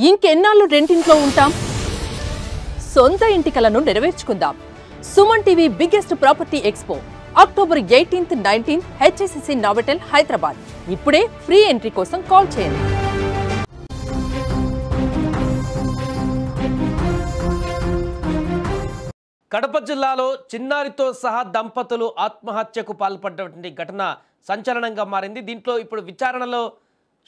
ఇంకెన్నాళ్ళు రెంటింట్లో ఉంటాం? సొంత ఇంటి కలను నెరవేర్చుకుందాం. Suman TV biggest property expo October 18th, 19th HSCC Novotel Hyderabad. ఇప్పుడే ఫ్రీ ఎంట్రీ కోసం కాల్ చేయండి. కడప జిల్లాలో చిన్నారితో సహా దంపతులు ఆత్మహత్యకు పాల్పడ్డటువంటి ఘటన సంచలనంగా మారింది. దీంట్లో ఇప్పుడు విచారణలో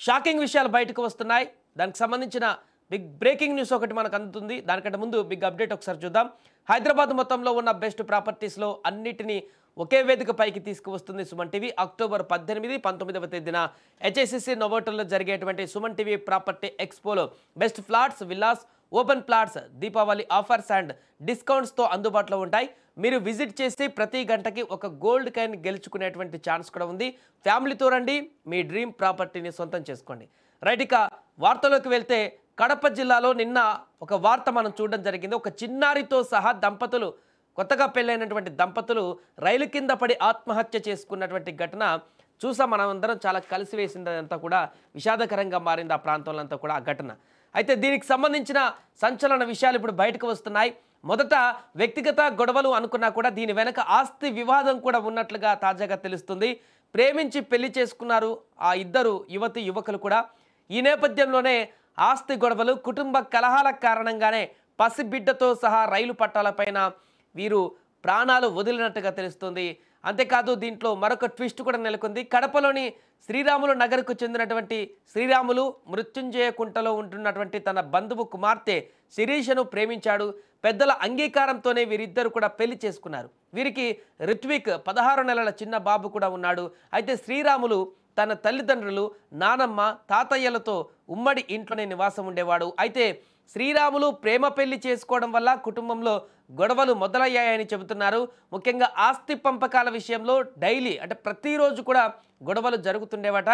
షాకింగ్ విషయాలు బయటకు వస్తున్నాయి. దానికి సంబంధించిన బిగ్ బ్రేకింగ్ న్యూస్ ఒకటి మనకు అందుతుంది. దానికంటే ముందు బిగ్ అప్డేట్ ఒకసారి చూద్దాం. హైదరాబాద్ మొత్తంలో ఉన్న బెస్ట్ ప్రాపర్టీస్లో అన్నిటినీ ఒకే వేదిక పైకి తీసుకువస్తుంది సుమన్ టీవీ. అక్టోబర్ 18, 19వ తేదీన HSCC నోవోటెల్లో జరిగేటువంటి సుమన్ టీవీ ప్రాపర్టీ ఎక్స్పోలో best flats, villas, open plots Deepavali offers and డిస్కౌంట్స్తో అందుబాటులో ఉంటాయి. మీరు విజిట్ చేసి ప్రతి గంటకి ఒక గోల్డ్ కాయిన్ గెలుచుకునేటువంటి ఛాన్స్ కూడా ఉంది. ఫ్యామిలీతో రండి, మీ డ్రీమ్ ప్రాపర్టీని సొంతం చేసుకోండి. రైట్, ఇక వార్తలోకి వెళ్తే కడప జిల్లాలో నిన్న ఒక వార్త మనం చూడడం జరిగింది. ఒక చిన్నారితో సహా దంపతులు, కొత్తగా పెళ్ళైనటువంటి దంపతులు రైలు కింద పడి ఆత్మహత్య చేసుకున్నటువంటి ఘటన చూసాం. మనం అందరం చాలా కలిసివేసిందంతా కూడా విషాదకరంగా మారింది ఆ ప్రాంతంలో అంతా కూడా ఆ ఘటన. అయితే దీనికి సంబంధించిన సంచలన విషయాలు ఇప్పుడు బయటకు వస్తున్నాయి. మొదట వ్యక్తిగత గొడవలు అనుకున్నా కూడా దీని వెనక ఆస్తి వివాదం కూడా ఉన్నట్లుగా తాజాగా తెలుస్తుంది. ప్రేమించి పెళ్లి చేసుకున్నారు ఆ ఇద్దరు యువతి యువకులు కూడా. ఈ నేపథ్యంలోనే ఆస్తి గొడవలు, కుటుంబ కలహాల కారణంగానే పసిబిడ్డతో సహా రైలు పట్టాలపైన వీరు ప్రాణాలు వదిలినట్టుగా తెలుస్తుంది. అంతేకాదు దీంట్లో మరొక ట్విస్ట్ కూడా నెలకొంది. కడపలోని శ్రీరాములు నగర్కు చెందినటువంటి శ్రీరాములు మృత్యుంజయ కుంటలో ఉంటున్నటువంటి తన బంధువు కుమార్తె శిరీషను ప్రేమించాడు. పెద్దల అంగీకారంతోనే వీరిద్దరు కూడా పెళ్లి చేసుకున్నారు. వీరికి రిత్విక్ 16 నెలల చిన్న బాబు కూడా ఉన్నాడు. అయితే శ్రీరాములు తన తల్లిదండ్రులు, నానమ్మ, తాతయ్యలతో ఉమ్మడి ఇంట్లోనే నివాసం ఉండేవాడు. అయితే శ్రీరాములు ప్రేమ పెళ్లి చేసుకోవడం వల్ల కుటుంబంలో గొడవలు మొదలయ్యాయని చెబుతున్నారు. ముఖ్యంగా ఆస్తి పంపకాల విషయంలో డైలీ అంటే ప్రతిరోజు కూడా గొడవలు జరుగుతుండేవట.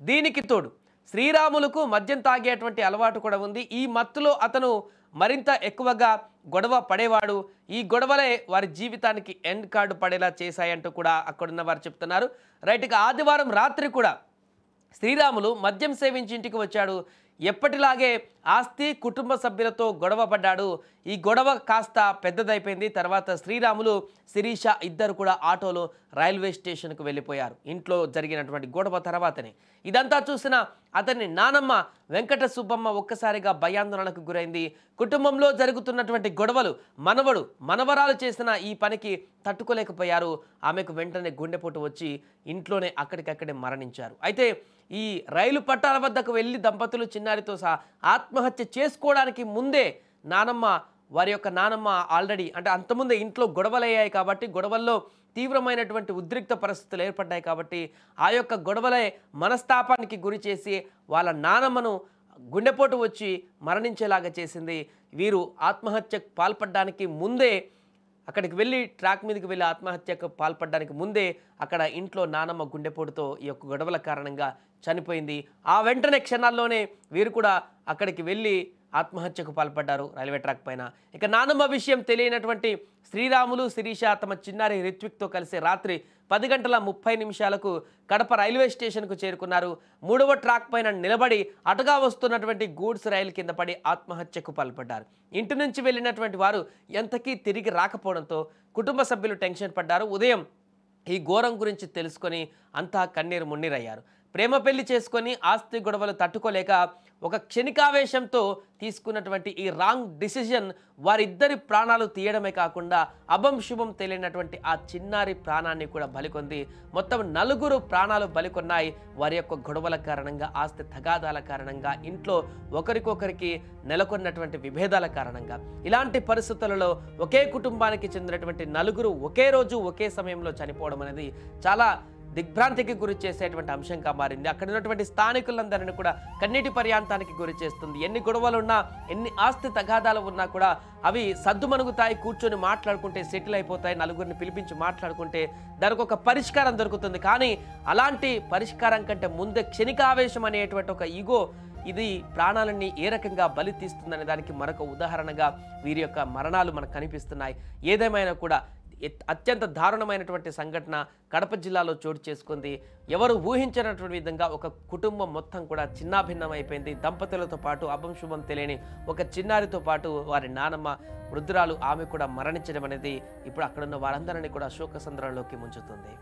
దీనికి తోడు శ్రీరాములకు మద్యం తాగేటువంటి అలవాటు కూడా ఉంది. ఈ మత్తులో అతను మరింత ఎక్కువగా గొడవ పడేవాడు. ఈ గొడవలే వారి జీవితానికి ఎండ్ కార్డు పడేలా చేశాయంటూ కూడా అక్కడున్న వారు చెప్తున్నారు. రైట్, ఇక ఆదివారం రాత్రి కూడా శ్రీరాములు మద్యం సేవించి ఇంటికి వచ్చాడు. ఎప్పటిలాగే ఆస్తి, కుటుంబ సభ్యులతో గొడవ పడ్డాడు. ఈ గొడవ కాస్త పెద్దదైపోయింది. తర్వాత శ్రీరాములు, శిరీష ఇద్దరు కూడా ఆటోలో రైల్వే స్టేషన్కు వెళ్ళిపోయారు. ఇంట్లో జరిగినటువంటి గొడవ తర్వాతనే ఇదంతా చూసిన అతని నానమ్మ వెంకట సుబ్బమ్మ ఒక్కసారిగా భయాందోళనకు గురైంది. కుటుంబంలో జరుగుతున్నటువంటి గొడవలు మనవడు, మనవరాలు చేసిన ఈ పనికి తట్టుకోలేకపోయారు. ఆమెకు వెంటనే గుండెపోటు వచ్చి ఇంట్లోనే అక్కడికక్కడే మరణించారు. అయితే ఈ రైలు పట్టాల వద్దకు వెళ్ళి దంపతులు చిన్నారితో సహా ఆత్మహత్య చేసుకోవడానికి ముందే వారి యొక్క నానమ్మ ఆల్రెడీ అంటే అంతకుముందే ఇంట్లో గొడవలయ్యాయి కాబట్టి, గొడవల్లో తీవ్రమైనటువంటి ఉద్రిక్త పరిస్థితులు ఏర్పడ్డాయి కాబట్టి ఆ యొక్క గొడవలే మనస్తాపానికి గురి చేసి వాళ్ళ నానమ్మను గుండెపోటు వచ్చి మరణించేలాగా చేసింది. వీరు ఆత్మహత్యకు పాల్పడడానికి ముందే అక్కడికి వెళ్ళి ట్రాక్ మీదకి వెళ్ళి ఆత్మహత్యకు పాల్పడడానికి ముందే అక్కడ ఇంట్లో నానమ్మ గుండెపోటుతో ఈ యొక్క గొడవల కారణంగా చనిపోయింది. ఆ వెంటనే క్షణాల్లోనే వీరు కూడా అక్కడికి వెళ్ళి ఆత్మహత్యకు పాల్పడ్డారు రైల్వే ట్రాక్ పైన. ఇక నానమ్మ విషయం తెలియనటువంటి శ్రీరాములు, శిరీష తమ చిన్నారి రిత్విక్తో కలిసి రాత్రి 10:30 కడప రైల్వే స్టేషన్కు చేరుకున్నారు. 3వ ట్రాక్ పైన నిలబడి అటుగా వస్తున్నటువంటి గూడ్స్ రైలు కింద పడి ఆత్మహత్యకు పాల్పడ్డారు. ఇంటి నుంచి వెళ్ళినటువంటి వారు ఎంతకీ తిరిగి రాకపోవడంతో కుటుంబ సభ్యులు టెన్షన్ పడ్డారు. ఉదయం ఈ ఘోరం గురించి తెలుసుకొని అంతా కన్నీరు మున్నీరయ్యారు. ప్రేమ పెళ్లి చేసుకొని ఆస్తి గొడవలు తట్టుకోలేక ఒక క్షణికావేశంతో తీసుకున్నటువంటి ఈ రాంగ్ డిసిజన్ వారిద్దరి ప్రాణాలు తీయడమే కాకుండా అభం శుభం తెలియనటువంటి ఆ చిన్నారి ప్రాణాన్ని కూడా బలికొంది. మొత్తం 4 ప్రాణాలు బలికొన్నాయి వారి యొక్క గొడవల కారణంగా, ఆస్తి తగాదాల కారణంగా, ఇంట్లో ఒకరికొకరికి నెలకొన్నటువంటి విభేదాల కారణంగా. ఇలాంటి పరిస్థితులలో ఒకే కుటుంబానికి చెందినటువంటి 4 ఒకే రోజు ఒకే సమయంలో చనిపోవడం అనేది చాలా దిగ్భ్రాంతికి గురి చేసేటువంటి అంశంగా మారింది. అక్కడ ఉన్నటువంటి స్థానికులందరినీ కూడా కన్నీటి పర్యాంతానికి గురి చేస్తుంది. ఎన్ని గొడవలు ఉన్నా, ఎన్ని ఆస్తి తగాదాలు ఉన్నా కూడా అవి సద్దుమణుగుతాయి. కూర్చొని మాట్లాడుకుంటే సెటిల్ అయిపోతాయి. 4గురిని పిలిపించి మాట్లాడుకుంటే దానికి ఒక పరిష్కారం దొరుకుతుంది. కానీ అలాంటి పరిష్కారం కంటే ముందే క్షణికావేశం అనేటువంటి ఒక ఈగో ఇది ప్రాణాలన్నీ ఏ రకంగా బలి తీస్తుందనే దానికి మరొక ఉదాహరణగా వీరి యొక్క మరణాలు మనకు కనిపిస్తున్నాయి. ఏదేమైనా కూడా అత్యంత దారుణమైనటువంటి సంఘటన కడప జిల్లాలో చోటు చేసుకుంది. ఎవరు ఊహించినటువంటి విధంగా ఒక కుటుంబం మొత్తం కూడా చిన్నాభిన్నం అయిపోయింది. దంపతులతో పాటు అభం శుభం తెలియని ఒక చిన్నారితో పాటు వారి నానమ్మ వృద్ధురాలు ఆమె కూడా మరణించడం అనేది ఇప్పుడు అక్కడున్న వారందరినీ కూడా శోకసంద్రంలోకి ముంచుతుంది.